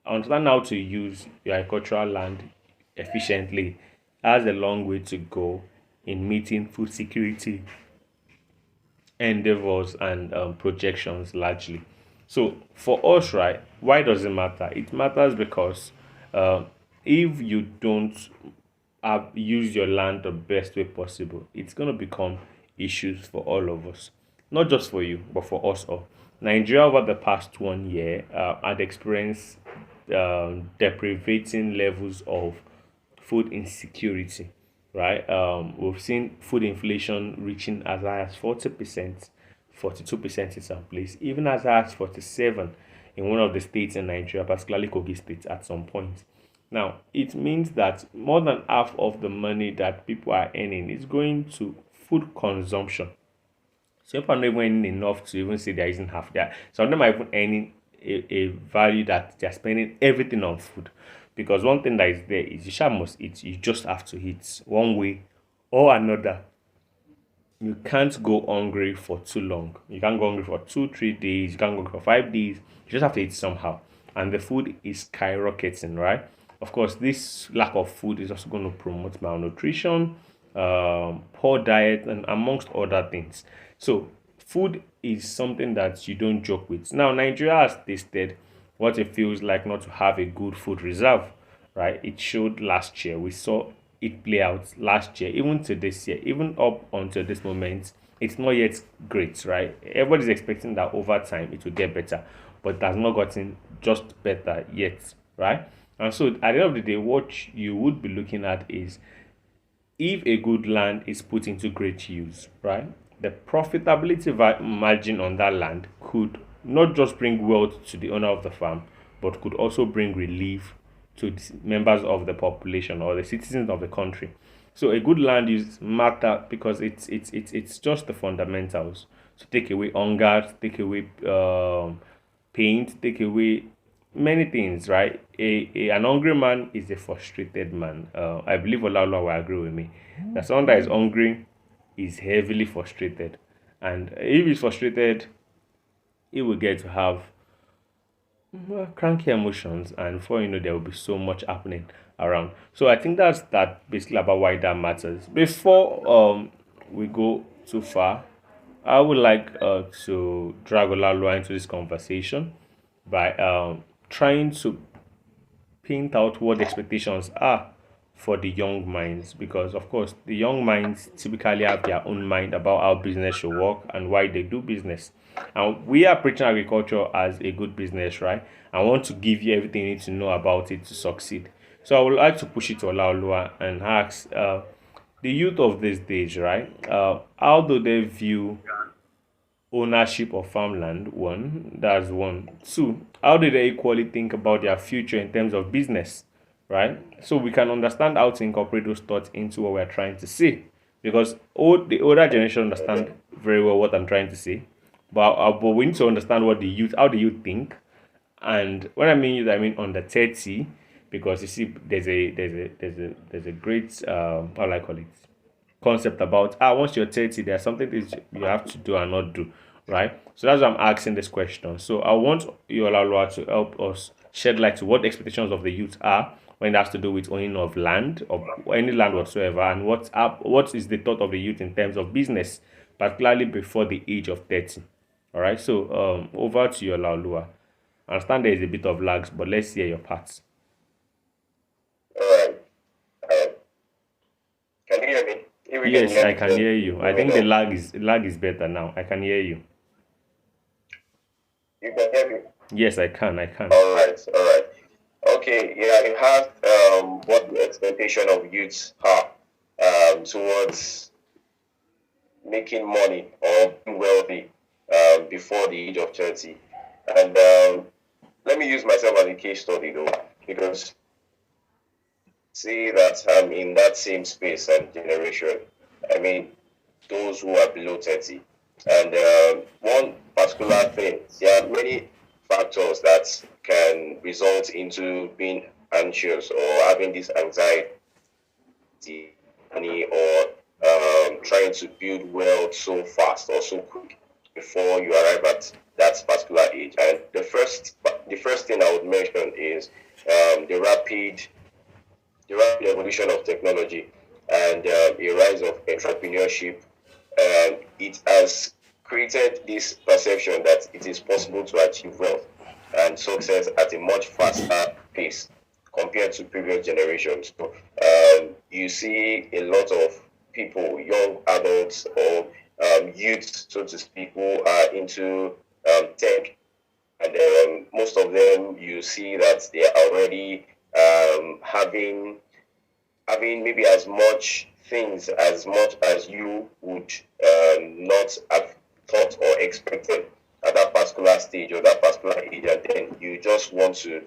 understand how to use your agricultural land efficiently has a long way to go in meeting food security endeavors and projections largely. So for us, right, why does it matter? It matters because uh, if you don't use your land the best way possible, it's going to become issues for all of us, not just for you, but for us all. Nigeria over the past 1 year had experienced deprivating levels of food insecurity, right? We've seen food inflation reaching as high as 40%, 42% in some place, even as high as 47 in one of the states in Nigeria, particularly Kogi State at some point. Now, it means that more than half of the money that people are earning is going to food consumption. Some people are not even earning enough to even say there isn't half there. Some of them are even earning a value that they're spending everything on food. Because one thing that is there is you shall must eat. You just have to eat one way or another. You can't go hungry for too long. You can't go hungry for 2, 3 days. You can't go hungry for 5 days. You just have to eat somehow. And the food is skyrocketing, right? Of course, this lack of food is also going to promote malnutrition, poor diet, and amongst other things. So, food is something that you don't joke with. Now, Nigeria has tasted what it feels like not to have a good food reserve, right? It showed last year. We saw it play out last year, even to this year, even up until this moment. It's not yet great, right? Everybody's expecting that over time it will get better, but it has not gotten just better yet, right? And so at the end of the day, what you would be looking at is if a good land is put into great use, right, the profitability margin on that land could not just bring wealth to the owner of the farm, but could also bring relief to the members of the population or the citizens of the country. So a good land use matter because it's just the fundamentals to take away hunger, take away pain, take away many things, right? An hungry man is a frustrated man. I believe Olaola will agree with me that someone that is hungry is heavily frustrated, and if he's frustrated, he will get to have cranky emotions, and before you know, there will be so much happening around. So I think that's that basically about why that matters. Before we go too far, I would like to drag Olaola into this conversation by trying to paint out what the expectations are for the young minds, because of course the young minds typically have their own mind about how business should work and why they do business, and we are preaching agriculture as a good business, right? I want to give you everything you need to know about it to succeed. So I would like to push it to Olaoluwa and ask the youth of these days, right, how do they view ownership of farmland? One, that's one. Two, how do they equally think about their future in terms of business, right? So we can understand how to incorporate those thoughts into what we're trying to say, because the older generation understand very well what I'm trying to say, but we need to understand what the youth, how the youth think. And when I mean youth, I mean under 30, because you see there's a great how do I call it, concept about once you're 30 there's something that you have to do and not do, right? So that's why I'm asking this question. So I want you Olalua to help us shed light to what the expectations of the youth are when it has to do with owning of land or any land whatsoever, and what is the thought of the youth in terms of business, particularly before the age of 30. All right, so over to you Olalua. I understand there is a bit of lags, but let's hear your parts. All right. Uh, can you hear me? If we can Yes, hear I me, can just hear you. I let me think the know. lag is better now. I can hear you. You can hear me. Yes, I can. I can. All right. All right. Okay, yeah, you have what the expectation of youths are towards making money or being wealthy before the age of 30. And let me use myself as a case study though, because see that I'm in that same space and generation. I mean, those who are below 30. And one particular thing, there are many factors that can result into being anxious or having this anxiety, money, or trying to build wealth so fast or so quick before you arrive at that particular age. And the first thing I would mention is the rapid evolution of technology and a rise of entrepreneurship. It has created this perception that it is possible to achieve wealth and success at a much faster pace compared to previous generations. So, you see a lot of people, young adults or youth, so to speak, who are into tech, and most of them you see that they are already having maybe as much things as much as you would not have thought or expected at that particular stage or that particular age, and then you just want to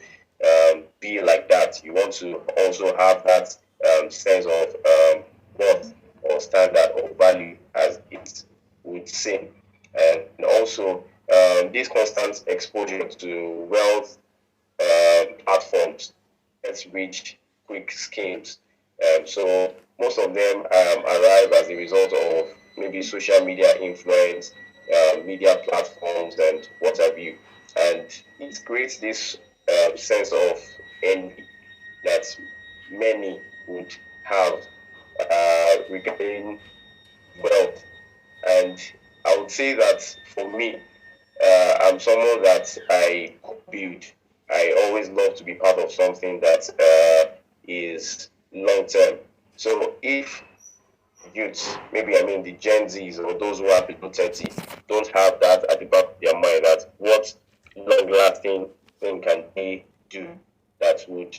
be like that. You want to also have that sense of worth or standard or value as it would seem, and also this constant exposure to wealth platforms, let's reach quick schemes. So most of them arrive as a result of maybe social media influence, media platforms, and what have you. And it creates this sense of envy that many would have regarding wealth. And I would say that for me, I'm someone that I build. I always love to be part of something that is long term. So if youths, maybe I mean the Gen Zs or those who are below 30, don't have that at the back of their mind that what long lasting thing can they do that would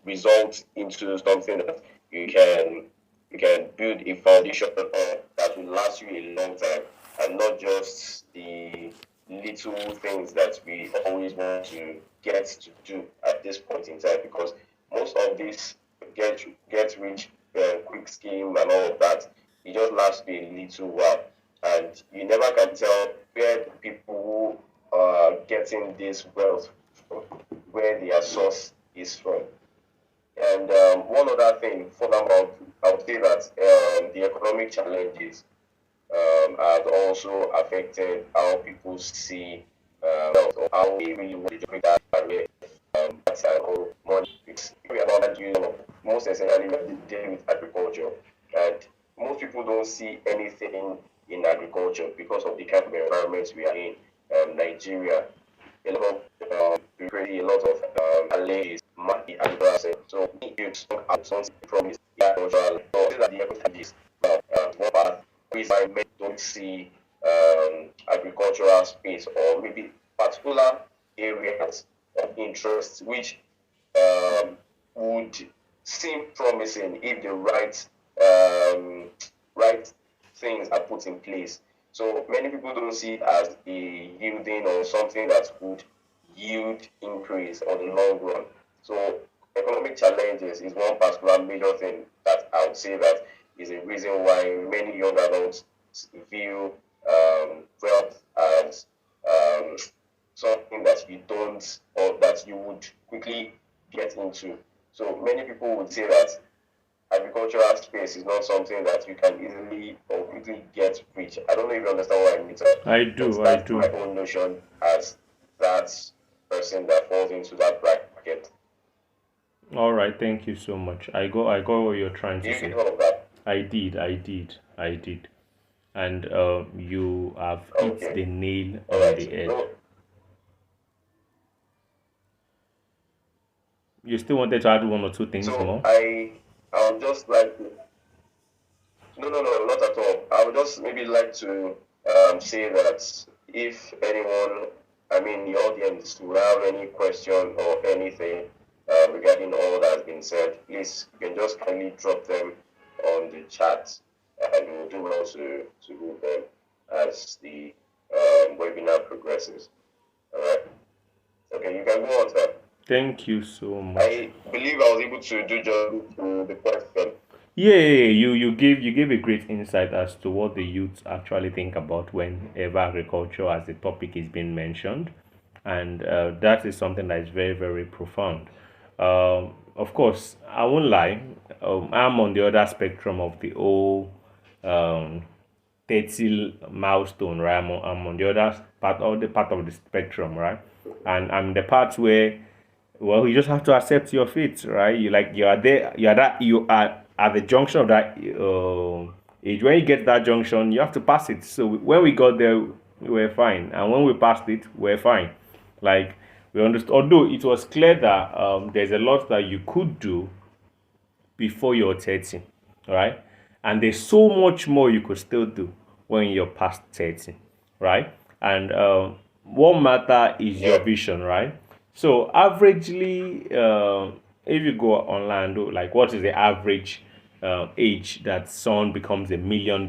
result into something that you can you can build a foundation on that will last you a long time, and not just the little things that we always want to get to do at this point in time, because most of these get rich quick scheme and all of that, it just lasts a little while, and you never can tell where the people who are getting this wealth from, where their source is from. And one other thing, furthermore, I would say that the economic challenges has also affected how people see wealth or how they really want to generate that career or money. It's really about that you know, most essentially we are dealing with agriculture, and most people don't see anything in agriculture because of the kind of environment we are in. Nigeria, a lot of a lot of allergies, money, and so you out something from this agricultural. So these are the economics. One part reason why many don't see agricultural space or maybe particular areas of interest which um, would seem promising if the um, right things are put in place. So many people don't see it as a yielding or something that would yield increase on the long run. So economic challenges is one particular major thing that I would say that is a reason why many young adults view wealth as um, something that you don't or that you would quickly get into. So many people would say that agricultural space is not something that you can easily or quickly get rich. I don't know if you understand what I mean, sir, I but do, I that's my do. own notion as that person that falls into that bracket. All right, thank you so much. I got what you're trying Do to you get say. all of that? I did. And you have hit Okay. the nail All on right. the head. So, You still wanted to add one or two things so more? I would just like to, no, no, no, not at all. I would just maybe like to say that if anyone I mean, the audience will have any question or anything regarding all that has been said, please, you can just kindly drop them on the chat, and we'll do well to read them as the webinar progresses. All right. Okay, you can go on, sir. Thank you so much. I believe I was able to do justice to the question. Yeah, you gave a great insight as to what the youth actually think about whenever agriculture as a topic is being mentioned, and that is something that is very very profound. Of course, I won't lie. I'm on the other spectrum of the whole um, 30 milestone, right? I'm on the other part of the spectrum, right? And I'm the part where, well, you just have to accept your fate, right? You are at the junction of that age. When you get to that junction, you have to pass it. So when we got there, we were fine, and when we passed it, we were fine. Like, we understood, although it was clear that there's a lot that you could do before you're 30, right? And there's so much more you could still do when you're past 30, right? And what matter is your Yeah. vision, right? So averagely, if you go online, like, what is the average age that someone becomes $1 million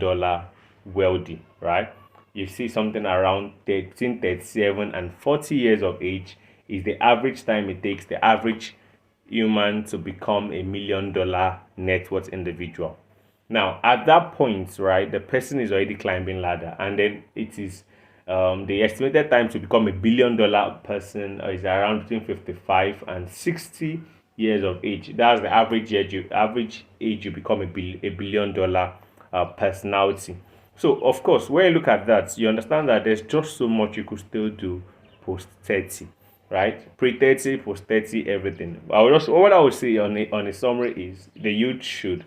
wealthy, right? You see something around 13, 37, and 40 years of age is the average time it takes the average human to become $1 million net worth individual. Now, at that point, right, the person is already climbing ladder, and then it is the estimated time to become $1 billion person is around between 55 and 60 years of age. That's the average age you become a $1 billion personality. So, of course, when you look at that, you understand that there's just so much you could still do post 30, right? Pre 30, post 30, everything. I would just, what I would say on a summary is the youth should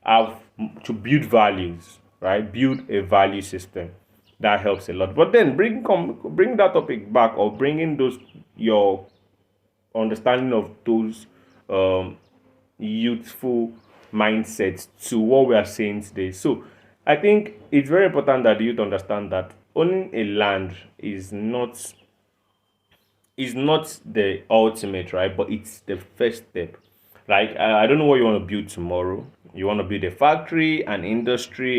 have to build values, right? Build a value system that helps a lot. But then bring that topic back, or bring in those your understanding of those um, youthful mindsets to what we are saying today. So I think it's very important that the youth understand that owning a land is not the ultimate, right? But it's the first step. Like, I don't know what you want to build tomorrow. You want to build a factory, an industry,